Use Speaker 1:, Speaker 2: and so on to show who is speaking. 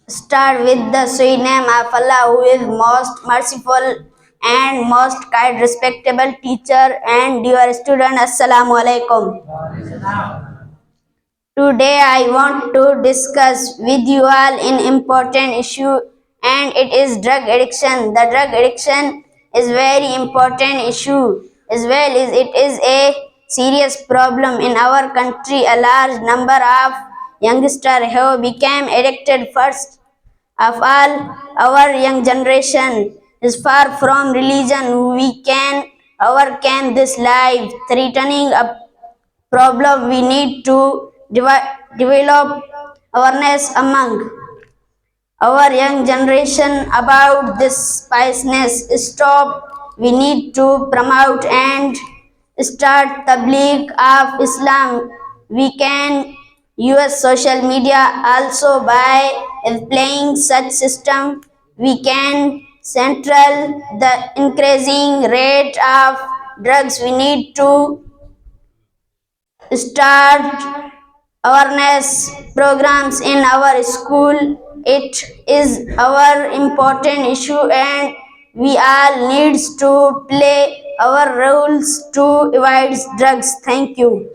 Speaker 1: Start with the sweet name of Allah, who is most merciful and most kind, respectable teacher and dear student. Assalamu alaikum. Today I want to discuss with you all an important issue, and it is drug addiction. The drug addiction is very important issue as well as it is a serious problem in our country. A large number of youngsters have become addicted. First of all, our young generation is far from religion. We can overcome this life-threatening problem. We need to develop awareness among our young generation about this spiciness. Stop. We need to promote and start tabligh of Islam. We can use social media also by playing such system. We can control the increasing rate of drugs. We need to start awareness programs in our school. It is our important issue and we all needs to play our roles to avoid drugs. Thank you.